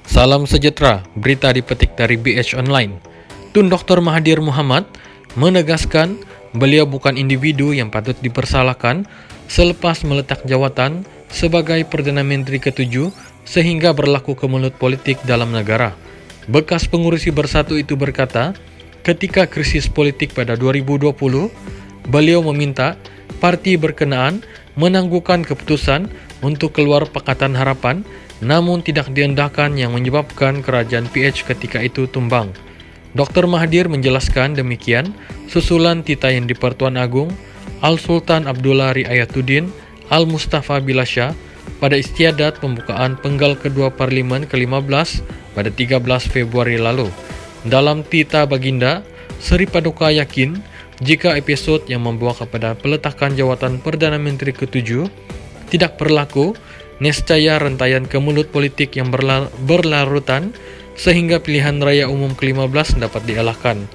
Salam sejahtera, berita dipetik dari BH Online. Tun Dr. Mahathir Mohamad menegaskan beliau bukan individu yang patut dipersalahkan selepas meletak jawatan sebagai Perdana Menteri ke-7 sehingga berlaku kemelut politik dalam negara. Bekas pengurusi Bersatu itu berkata, ketika krisis politik pada 2020, beliau meminta parti berkenaan menangguhkan keputusan untuk keluar Pakatan Harapan, namun tidak diendahkan yang menyebabkan kerajaan PH ketika itu tumbang. Dr. Mahathir menjelaskan demikian susulan titayun di Pertuan Agung Al-Sultan Abdullah Riayatuddin Al-Mustafa Bilasha pada istiadat pembukaan penggal kedua Parlimen ke-15 pada 13 Februari lalu. Dalam tita baginda, Sri Paduka yakin jika episode yang membawa kepada peletakan jawatan Perdana Menteri ke-7 tidak berlaku, nescaya rentaian kemelut politik yang berlarutan sehingga pilihan raya umum ke-15 dapat dielakkan.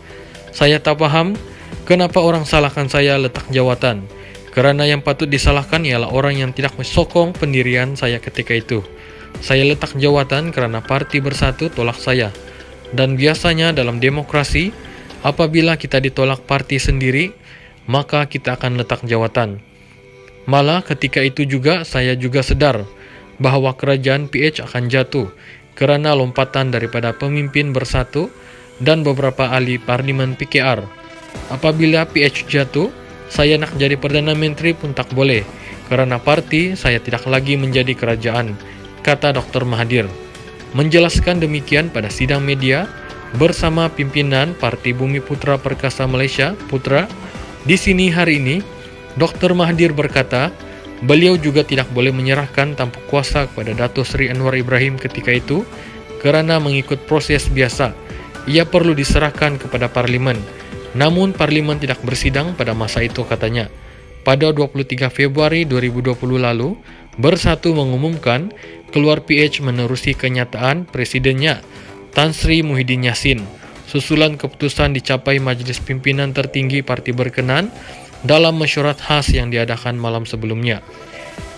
Saya tak paham kenapa orang salahkan saya letak jawatan, karena yang patut disalahkan ialah orang yang tidak mensokong pendirian saya ketika itu. Saya letak jawatan karena Parti Bersatu tolak saya. Dan biasanya dalam demokrasi, apabila kita ditolak parti sendiri, maka kita akan letak jawatan. Malah ketika itu juga saya juga sadar bahwa kerajaan PH akan jatuh karena lompatan daripada pemimpin Bersatu dan beberapa ahli parlimen PKR. Apabila PH jatuh, saya nak jadi Perdana Menteri pun tak boleh karena parti saya tidak lagi menjadi kerajaan, kata Dr. Mahathir. Menjelaskan demikian pada sidang media bersama pimpinan Parti Bumi Putra Perkasa Malaysia, Putra. Di sini hari ini, Dr. Mahathir berkata, beliau juga tidak boleh menyerahkan tampuk kuasa kepada Dato' Sri Anwar Ibrahim ketika itu karena mengikut proses biasa. Ia perlu diserahkan kepada Parlimen. Namun Parlimen tidak bersidang pada masa itu, katanya. Pada 23 Februari 2020 lalu, Bersatu mengumumkan keluar PH menerusi kenyataan presidennya, Tan Sri Muhyiddin Yassin. Susulan keputusan dicapai Majelis Pimpinan Tertinggi Parti berkenan dalam mesyuarat khas yang diadakan malam sebelumnya.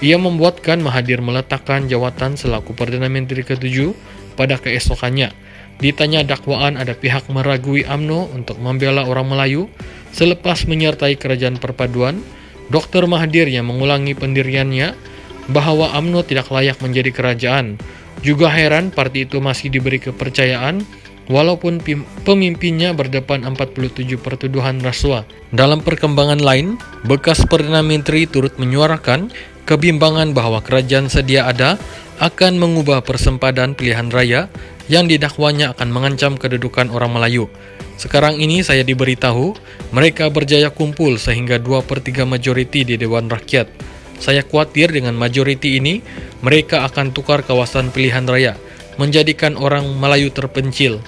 Ia membuatkan Mahathir meletakkan jawatan selaku Perdana Menteri ke-7 pada keesokannya. Ditanya dakwaan ada pihak meragui UMNO untuk membela orang Melayu selepas menyertai kerajaan perpaduan, Dr. Mahathir yang mengulangi pendiriannya bahwa UMNO tidak layak menjadi kerajaan. Juga heran parti itu masih diberi kepercayaan walaupun pemimpinnya berdepan 47 pertuduhan rasuah. Dalam perkembangan lain, bekas Perdana Menteri turut menyuarakan kebimbangan bahwa kerajaan sedia ada akan mengubah persempadan pilihan raya yang didakwanya akan mengancam kedudukan orang Melayu. Sekarang ini saya diberitahu mereka berjaya kumpul sehingga 2/3 majoriti di Dewan Rakyat. Saya khawatir dengan majoriti ini mereka akan tukar kawasan pilihan raya, menjadikan orang Melayu terpencil.